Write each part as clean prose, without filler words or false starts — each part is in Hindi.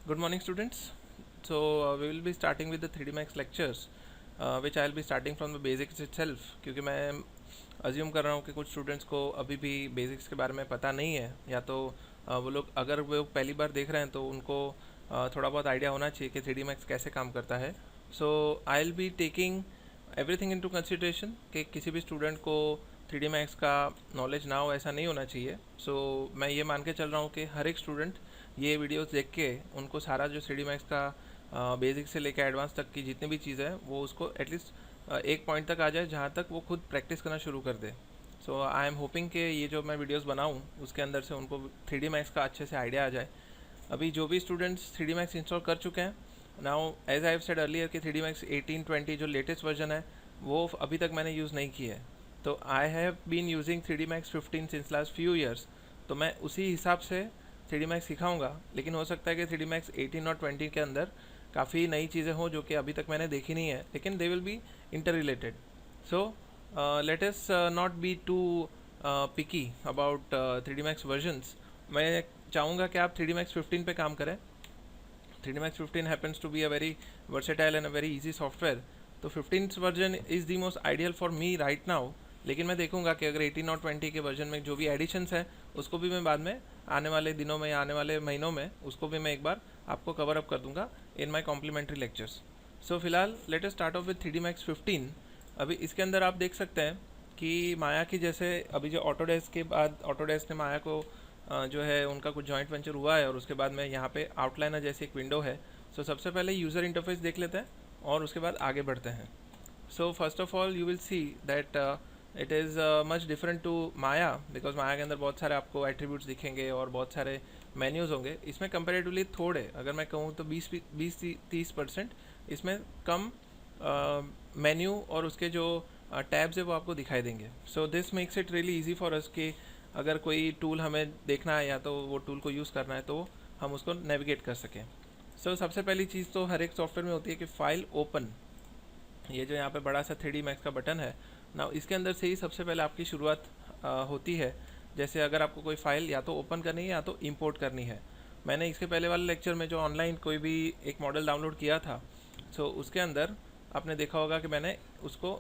Good morning, students. So we will be starting with the 3D Max lectures, which I will be starting from the basics itself. क्योंकि मैं अज्यूम कर रहा हूँ कि कुछ स्टूडेंट्स को अभी भी बेसिक्स के बारे में पता नहीं है, या तो वो लोग अगर वो पहली बार देख रहे हैं तो उनको थोड़ा बहुत आइडिया होना चाहिए कि 3D Max कैसे काम करता है. So I will be taking everything into consideration कि किसी भी स्टूडेंट को 3D Max का नॉलेज ना हो ऐसा नहीं होना चाहिए. सो मैं ये मान के चल रहा हूँ कि हर एक स्टूडेंट ये वीडियोस देख के उनको सारा जो 3D Max का बेसिक से लेकर एडवांस तक की जितनी भी चीज़ें हैं वो उसको एटलीस्ट एक पॉइंट तक आ जाए जहाँ तक वो खुद प्रैक्टिस करना शुरू कर दे. सो आई एम होपिंग कि ये जो मैं वीडियोस बनाऊँ उसके अंदर से उनको 3D Max का अच्छे से आइडिया आ जाए. अभी जो भी स्टूडेंट्स 3D Max इंस्टॉल कर चुके हैं, now as I have said earlier कि 3D Max 1820 जो लेटेस्ट वर्जन है वो अभी तक मैंने यूज़ नहीं की है. तो I have been using 3D Max 15 since last few years. तो मैं उसी हिसाब से 3D Max सिखाऊंगा, लेकिन हो सकता है कि 3D Max 18 और 20 के अंदर काफ़ी नई चीज़ें हों जो कि अभी तक मैंने देखी नहीं है, लेकिन they will be interrelated. So let us not be too picky about 3D Max versions. मैं चाहूँगा कि आप 3D Max 15 पे काम करें. 3D Max 15 happens to be a very versatile and a very easy software. तो 15th version is the most ideal for me right now. लेकिन मैं देखूंगा कि अगर 18 और 20 के वर्जन में जो भी एडिशंस हैं उसको भी मैं बाद में आने वाले दिनों में या आने वाले महीनों में उसको भी मैं एक बार आपको कवर अप कर दूंगा इन माय कॉम्प्लीमेंट्री लेक्चर्स. सो फिलहाल let us start of with 3D Max 15. अभी इसके अंदर आप देख सकते हैं कि माया की जैसे अभी जो ऑटोडेस्क के बाद ऑटोडेस्क ने माया को जो है उनका कुछ जॉइंट वेंचर हुआ है, और उसके बाद में यहाँ पे आउटलाइनर जैसी एक विंडो है. सो सबसे पहले यूज़र इंटरफेस देख लेते हैं और उसके बाद आगे बढ़ते हैं. So first of all you will see that it is much different to Maya, because Maya के अंदर बहुत सारे आपको एट्रीब्यूट्स दिखेंगे और बहुत सारे मेन्यूज़ होंगे. इसमें कंपेरेटिवली थोड़े, अगर मैं कहूँ तो 20-30% इसमें कम मेन्यू और उसके जो टैब्स है वो आपको दिखाई देंगे. So this makes it really easy for us कि अगर कोई टूल हमें देखना है या तो वो टूल को यूज़ करना है तो हम उसको नेविगेट कर सकें. सो सबसे पहली चीज़ तो हर एक सॉफ्टवेयर में होती है कि फ़ाइल ओपन. ये जो यहाँ पे बड़ा सा 3D Max का बटन है ना, इसके अंदर से ही सबसे पहले आपकी शुरुआत होती है. जैसे अगर आपको कोई फ़ाइल या तो ओपन करनी है या तो इंपोर्ट करनी है. मैंने इसके पहले वाले लेक्चर में जो ऑनलाइन कोई भी एक मॉडल डाउनलोड किया था, सो उसके अंदर आपने देखा होगा कि मैंने उसको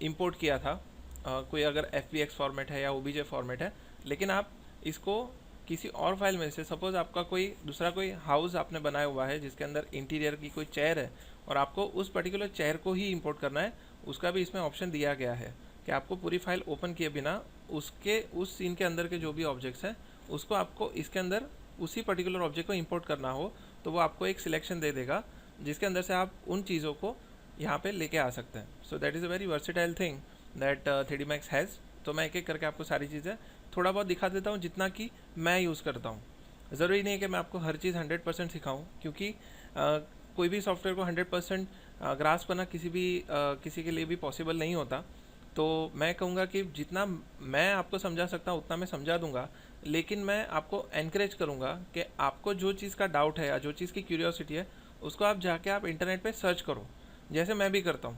इंपोर्ट किया था. कोई अगर FBX फॉर्मेट है या OBJ फॉर्मेट है, लेकिन आप इसको किसी और फाइल में से, सपोज़ आपका कोई दूसरा कोई हाउस आपने बनाया हुआ है जिसके अंदर इंटीरियर की कोई चेयर है और आपको उस पर्टिकुलर चेयर को ही इंपोर्ट करना है, उसका भी इसमें ऑप्शन दिया गया है कि आपको पूरी फाइल ओपन किए बिना उसके उस सीन के अंदर के जो भी ऑब्जेक्ट्स हैं उसको आपको इसके अंदर उसी पर्टिकुलर ऑब्जेक्ट को इंपोर्ट करना हो तो वो आपको एक सिलेक्शन दे देगा जिसके अंदर से आप उन चीज़ों को यहाँ पे लेके आ सकते हैं. So that is a very versatile thing that 3D Max has. तो मैं एक एक करके आपको सारी चीज़ें थोड़ा बहुत दिखा देता हूँ जितना कि मैं यूज़ करता हूँ. ज़रूरी नहीं है कि मैं आपको हर चीज़ 100% सिखाऊँ, क्योंकि कोई भी सॉफ्टवेयर को 100% ग्रास्प करना किसी के लिए भी पॉसिबल नहीं होता. तो मैं कहूँगा कि जितना मैं आपको समझा सकता हूँ उतना मैं समझा दूँगा, लेकिन मैं आपको एनकरेज करूँगा कि आपको जो चीज़ का डाउट है या जो चीज़ की क्यूरियोसिटी है उसको आप जाके आप इंटरनेट पे सर्च करो, जैसे मैं भी करता हूँ.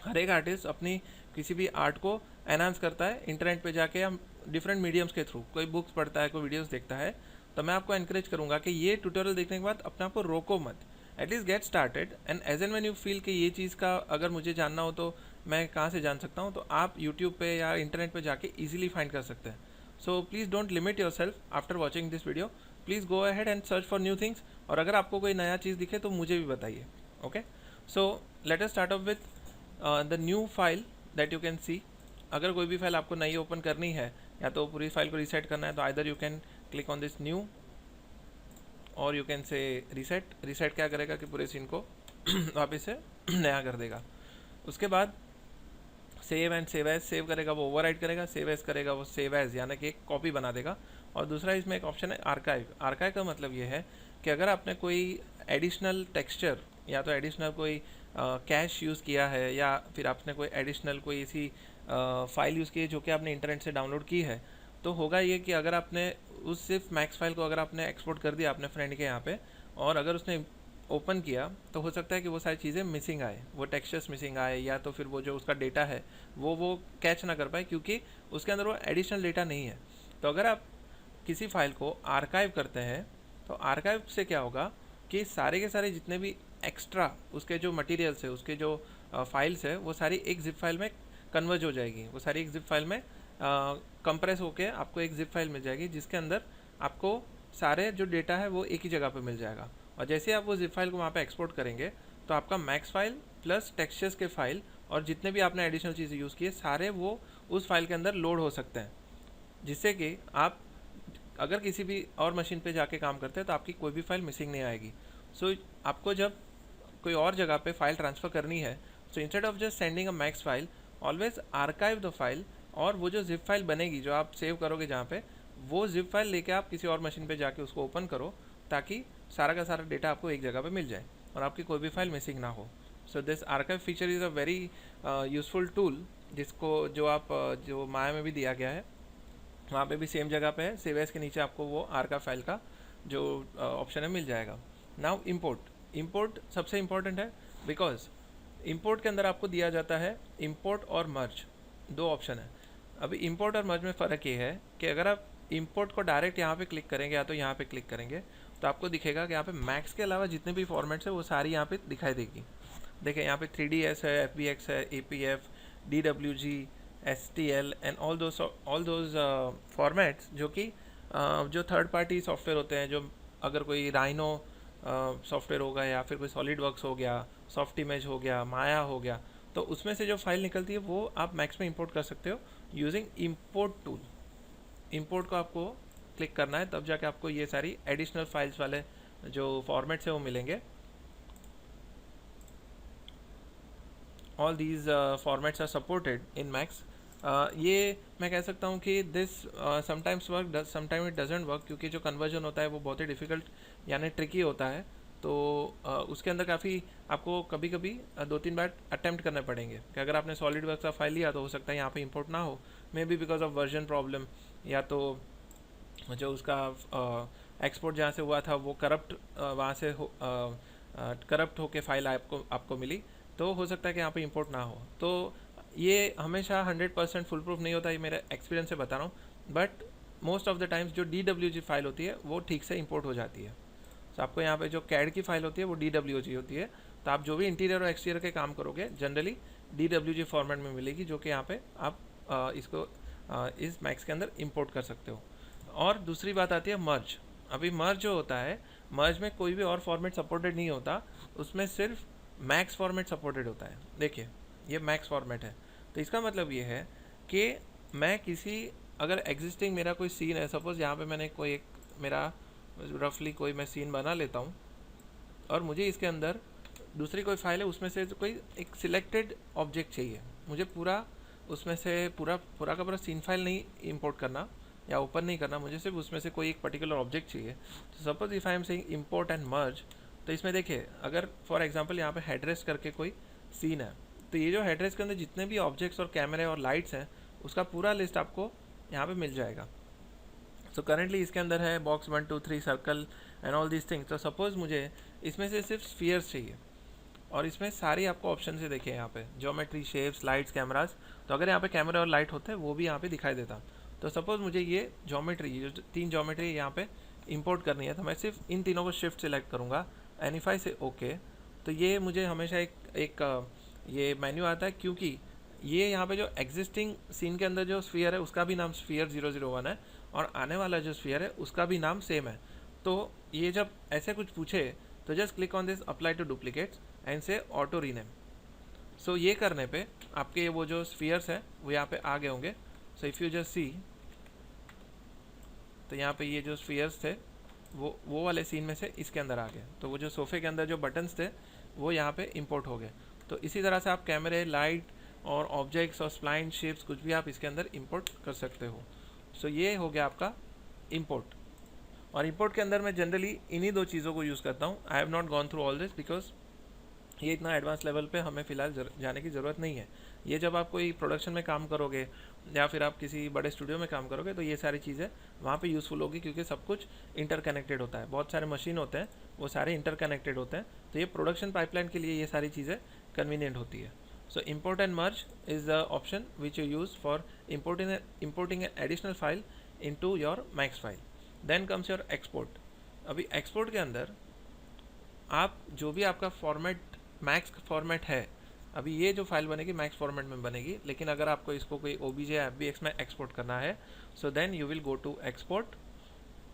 हर एक आर्टिस्ट अपनी किसी भी आर्ट को एनहांस करता है इंटरनेट पे जाके, हम डिफरेंट मीडियम्स के थ्रू, कोई बुक्स पढ़ता है, कोई वीडियोस देखता है. तो मैं आपको एनकरेज करूँगा कि ये ट्यूटोरियल देखने के बाद अपने आप को रोको मत, at least get started, and as and when you feel कि ये चीज़ का अगर मुझे जानना हो तो मैं कहाँ से जान सकता हूँ, तो आप यूट्यूब पे या इंटरनेट पे जाके ईजिली फाइंड कर सकते हैं. So please don't limit your self after watching this video. Please go ahead and search for new things, और अगर आपको कोई नया चीज़ दिखे तो मुझे भी बताइए. Okay, so let us start of with the new file that you can see. अगर कोई भी फाइल आपको नई ओपन करनी है या तो पूरी फाइल को रीसेट करना है, तो either you can click on this new और you can say reset. Reset क्या करेगा कि पूरे सीन को वापस से नया कर देगा. उसके बाद save and save as. Save करेगा वो ओवरराइट करेगा, सेव एज करेगा वो सेव एज यानी कि एक कॉपी बना देगा. और दूसरा इसमें एक ऑप्शन है आर्काइव. आर्काइव का मतलब ये है कि अगर आपने कोई एडिशनल टेक्सचर या तो एडिशनल कोई कैश यूज़ किया है, या फिर आपने कोई एडिशनल कोई ऐसी फ़ाइल यूज़ की है जो कि आपने इंटरनेट से डाउनलोड की है, तो होगा ये कि अगर आपने उस सिर्फ मैक्स फाइल को अगर आपने एक्सपोर्ट कर दिया अपने फ्रेंड के यहाँ पे, और अगर उसने ओपन किया तो हो सकता है कि वो सारी चीज़ें मिसिंग आए, वो टेक्सचर्स मिसिंग आए, या तो फिर वो जो उसका डेटा है वो कैच ना कर पाए, क्योंकि उसके अंदर वो एडिशनल डेटा नहीं है. तो अगर आप किसी फाइल को आर्काइव करते हैं तो आर्काइव से क्या होगा कि सारे के सारे जितने भी एक्स्ट्रा उसके जो मटेरियल्स है, उसके जो फाइल्स है, वो सारी एक जिप फाइल में कन्वर्ज हो जाएगी। वो सारी एक जिप फाइल में कंप्रेस होके आपको एक जिप फाइल मिल जाएगी, जिसके अंदर आपको सारे जो डेटा है वो एक ही जगह पे मिल जाएगा। और जैसे ही आप वो जिप फाइल को वहाँ पे एक्सपोर्ट करेंगे तो आपका मैक्स फाइल प्लस टेक्सचर्स के फाइल और जितने भी आपने एडिशनल चीज़ें यूज़ की है सारे वो उस फाइल के अंदर लोड हो सकते हैं, जिससे कि आप अगर किसी भी और मशीन पे जाके काम करते हैं तो आपकी कोई भी फाइल मिसिंग नहीं आएगी। सो आपको जब कोई और जगह पे फाइल ट्रांसफ़र करनी है, so instead of just sending a max file, always archive the file, और वो जो जिप फाइल बनेगी जो आप सेव करोगे जहाँ पे, वो जिप फाइल लेके आप किसी और मशीन पे जाके उसको ओपन करो, ताकि सारा का सारा डेटा आपको एक जगह पे मिल जाए और आपकी कोई भी फाइल मिसिंग ना हो। So this archive feature is a very useful tool, जिसको जो आप जो माया में भी दिया गया है, वहाँ पे भी सेम जगह पे है, सेव एज के नीचे आपको वो आर्काइव फाइल का जो ऑप्शन है मिल जाएगा। नाउ इंपोर्ट सबसे इम्पोर्टेंट है, बिकॉज इंपोर्ट के अंदर आपको दिया जाता है इंपोर्ट और मर्ज, दो ऑप्शन है। अभी इंपोर्ट और मर्ज में फ़र्क ये है कि अगर आप इंपोर्ट को डायरेक्ट यहाँ पे क्लिक करेंगे या तो यहाँ पे क्लिक करेंगे तो आपको दिखेगा कि यहाँ पे मैक्स के अलावा जितने भी फॉर्मेट्स है वो सारी यहाँ पे दिखाई देगी। देखिए यहाँ पे 3ds है, FBX है, APF, DWG, STL and all those formats जो कि जो थर्ड पार्टी सॉफ्टवेयर होते हैं, जो अगर कोई राइनो सॉफ्टवेयर होगा या फिर कोई सॉलिड वर्क्स हो गया, सॉफ्ट इमेज हो गया, माया हो गया, तो उसमें से जो फाइल निकलती है वो आप मैक्स में इंपोर्ट कर सकते हो यूजिंग इंपोर्ट टूल। इंपोर्ट को आपको क्लिक करना है, तब जाके आपको ये सारी एडिशनल फाइल्स वाले जो फॉर्मेट्स है वो मिलेंगे। All these formats are supported in Max. ये मैं कह सकता हूँ कि this sometimes work, sometime it doesn't work, क्योंकि जो कन्वर्जन होता है वो बहुत ही डिफ़िकल्ट यानी ट्रिकी होता है। तो उसके अंदर काफ़ी आपको कभी कभी 2-3 बार अटैम्प्ट करने पड़ेंगे कि अगर आपने सॉलिड वर्क का फाइल लिया तो हो सकता है यहाँ पे इंपोर्ट ना हो, may be because of version problem, या तो जो उसका एक्सपोर्ट जहाँ से हुआ था वो करप्ट वहाँ से करप्ट होके फाइल आपको मिली, तो हो सकता है कि यहाँ पे इंपोर्ट ना हो। तो ये हमेशा 100% फुल प्रूफ नहीं होता, ये मेरा एक्सपीरियंस से बता रहा हूँ, but most of the times जो DWG फाइल होती है वो ठीक से इंपोर्ट हो जाती है। तो आपको यहाँ पे जो कैड की फाइल होती है वो DWG होती है, तो आप जो भी इंटीरियर और एक्सटीरियर के काम करोगे जनरली DWG फॉर्मेट में मिलेगी, जो कि यहाँ पे आप इसको इस मैक्स के अंदर इंपोर्ट कर सकते हो। और दूसरी बात आती है मर्ज। अभी मर्ज जो होता है, मर्ज में कोई भी और फॉर्मेट सपोर्टेड नहीं होता, उसमें सिर्फ मैक्स फॉर्मेट सपोर्टेड होता है। देखिए ये मैक्स फॉर्मेट है, तो इसका मतलब ये है कि मैं किसी अगर एग्जिस्टिंग मेरा कोई सीन है, सपोज यहाँ पे मैंने कोई एक मेरा रफली कोई मैं सीन बना लेता हूँ और मुझे इसके अंदर दूसरी कोई फाइल है उसमें से कोई एक सिलेक्टेड ऑब्जेक्ट चाहिए, मुझे पूरा उसमें से पूरा पूरा का पूरा सीन फाइल नहीं इंपोर्ट करना या ओपन नहीं करना, मुझे सिर्फ उसमें से कोई एक पर्टिकुलर ऑब्जेक्ट चाहिए। तो suppose if I am saying import and merge, तो इसमें देखिए अगर फॉर एग्जांपल यहाँ पे हेडरेस्ट करके कोई सीन है, तो ये जो हेडरेस्ट के अंदर जितने भी ऑब्जेक्ट्स और कैमरे और लाइट्स हैं उसका पूरा लिस्ट आपको यहाँ पे मिल जाएगा। सो करेंटली इसके अंदर है box 1 2 3 circle and all these things. तो सपोज़ मुझे इसमें से सिर्फ स्फीयर्स चाहिए और इसमें सारी आपको ऑप्शन से देखिए यहाँ पे ज्योमेट्री, शेप्स, लाइट्स, कैमराज, तो अगर यहाँ पे कैमरा और लाइट होते हैं वो भी यहाँ पे दिखाई देता। तो सपोज़ मुझे ये ज्योमेट्री, जो 3 ज्योमेट्री यहाँ पे इंपोर्ट करनी है, तो मैं सिर्फ इन तीनों को शिफ्ट सेलेक्ट करूँगा, एनिफाई से ओके, तो ये मुझे हमेशा एक ये मेन्यू आता है, क्योंकि ये यहाँ पे जो एग्जिस्टिंग सीन के अंदर जो स्फीयर है उसका भी नाम स्फीयर 001 है और आने वाला जो स्फीयर है उसका भी नाम सेम है। तो ये जब ऐसे कुछ पूछे तो just click on this apply to duplicates and say auto rename. So ये करने पे आपके वो जो स्फीयर्स हैं वो यहाँ पे आ गए होंगे। So if you just see, तो यहाँ पे ये जो स्फीयर्स थे वो वाले सीन में से इसके अंदर आ गए, तो वो जो सोफ़े के अंदर जो बटन्स थे वो यहाँ पे इंपोर्ट हो गए। तो इसी तरह से आप कैमरे, लाइट और ऑब्जेक्ट्स और स्प्लाइन, शेप्स कुछ भी आप इसके अंदर इंपोर्ट कर सकते हो। सो ये हो गया आपका इंपोर्ट। और इंपोर्ट के अंदर मैं जनरली इन्हीं 2 चीज़ों को यूज़ करता हूँ। I have not gone through all this because ये इतना एडवांस लेवल पे हमें फ़िलहाल जाने की ज़रूरत नहीं है। ये जब आप कोई प्रोडक्शन में काम करोगे या फिर आप किसी बड़े स्टूडियो में काम करोगे तो ये सारी चीज़ें वहाँ पे यूज़फुल होगी, क्योंकि सब कुछ इंटरकनेक्टेड होता है, बहुत सारे मशीन होते हैं वो सारे इंटरकनेक्टेड होते हैं, तो ये प्रोडक्शन पाइपलाइन के लिए ये सारी चीज़ें कन्वीनियंट होती है। So import and merge is the option which you use for importing an additional file into your Max file. Then comes your export. अभी एक्सपोर्ट के अंदर आप जो भी आपका फॉर्मेट मैक्स फॉर्मेट है, अभी ये जो फाइल बनेगी मैक्स फॉर्मेट में बनेगी, लेकिन अगर आपको इसको कोई OBJ या FBX में एक्सपोर्ट करना है, so then you will go to export,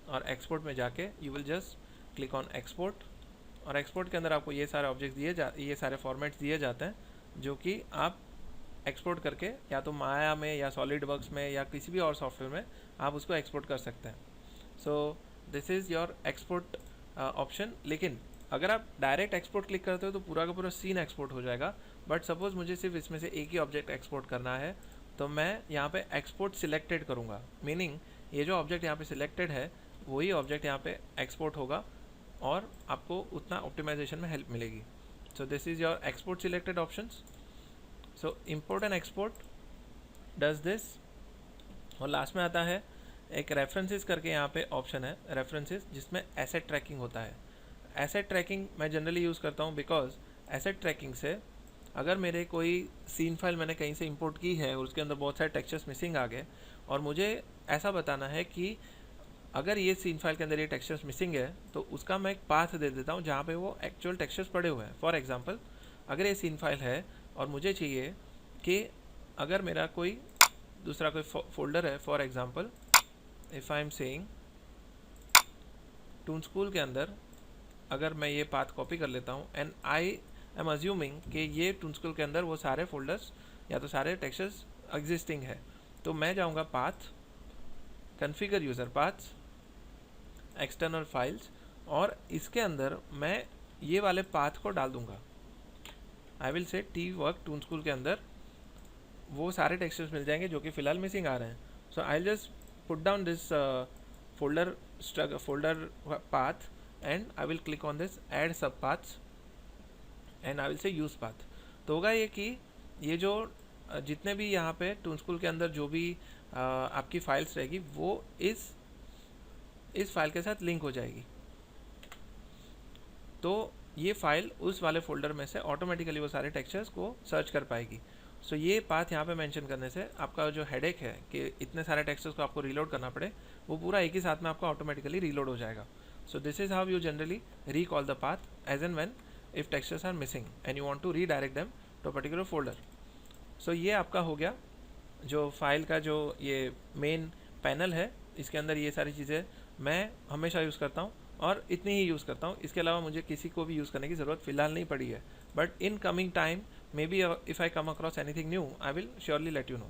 और एक्सपोर्ट में जाके you will just click on export, और एक्सपोर्ट के अंदर आपको ये सारे ऑब्जेक्ट ये सारे फॉर्मेट्स दिए जाते हैं जो कि आप एक्सपोर्ट करके या तो माया में या सॉलिड वर्क्स में या किसी भी और सॉफ्टवेयर में आप उसको एक्सपोर्ट कर सकते हैं। सो this is your export option. लेकिन अगर आप डायरेक्ट एक्सपोर्ट क्लिक करते हो तो पूरा का पूरा सीन एक्सपोर्ट हो जाएगा, बट सपोज मुझे सिर्फ इसमें से एक ही ऑब्जेक्ट एक्सपोर्ट करना है, तो मैं यहाँ पे एक्सपोर्ट सिलेक्टेड करूँगा, मीनिंग ये जो ऑब्जेक्ट यहाँ पे सिलेक्टेड है वही ऑब्जेक्ट यहाँ पे एक्सपोर्ट होगा और आपको उतना ऑप्टिमाइजेशन में हेल्प मिलेगी। सो this is your export selected options. So import and export does this. और लास्ट में आता है एक रेफरेंसेस करके यहाँ पे ऑप्शन है, रेफरेंसेस, जिसमें एसेट ट्रैकिंग होता है। एसेट ट्रैकिंग मैं जनरली यूज़ करता हूँ बिकॉज एसेट ट्रैकिंग से अगर मेरे कोई सीन फाइल मैंने कहीं से इंपोर्ट की है और उसके अंदर बहुत सारे टेक्सचर्स मिसिंग आ गए, और मुझे ऐसा बताना है कि अगर ये सीन फाइल के अंदर ये टेक्सचर्स मिसिंग है तो उसका मैं एक पाथ दे देता हूँ जहाँ पे वो एक्चुअल टेक्सचर्स पड़े हुए हैं। फॉर एग्जांपल, अगर ये सीन फाइल है और मुझे चाहिए कि अगर मेरा कोई दूसरा कोई फोल्डर है, for example if I am saying toon school के अंदर अगर मैं ये पाथ कॉपी कर लेता हूँ एंड आई एम अज्यूमिंग कि ये टून स्कूल के अंदर वो सारे फोल्डर्स या तो सारे टेक्सचर्स एग्जिस्टिंग है, तो मैं जाऊँगा path, configure user paths, external files, और इसके अंदर मैं ये वाले पाथ को डाल दूंगा। I will say T work toon school के अंदर वो सारे टेक्सचर्स मिल जाएंगे जो कि फ़िलहाल मिसिंग आ रहे हैं। So I just put down this folder path and I will click on this add sub paths and I will say use path. तो होगा ये कि ये जो जितने भी यहाँ पे टून स्कूल के अंदर जो भी आपकी फाइल्स रहेगी वो इस फाइल के साथ लिंक हो जाएगी, तो ये फाइल उस वाले फोल्डर में से ऑटोमेटिकली वो सारे टेक्सचर्स को सर्च कर पाएगी। सो ये पाथ यहाँ पे मेंशन करने से आपका जो हेडेक है कि इतने सारे टेक्सचर्स को आपको रीलोड करना पड़े, वो पूरा एक ही साथ में आपका ऑटोमेटिकली रीलोड हो जाएगा। So this is how you generally recall the path as and when if textures are missing and you want to redirect them to a particular folder. So ये आपका हो गया जो फाइल का जो ये मेन पैनल है, इसके अंदर ये सारी चीज़ें मैं हमेशा यूज़ करता हूँ और इतनी ही यूज़ करता हूँ। इसके अलावा मुझे किसी को भी यूज़ करने की ज़रूरत फ़िलहाल नहीं पड़ी है, but in coming time may be if I come across anything new I will surely let you know.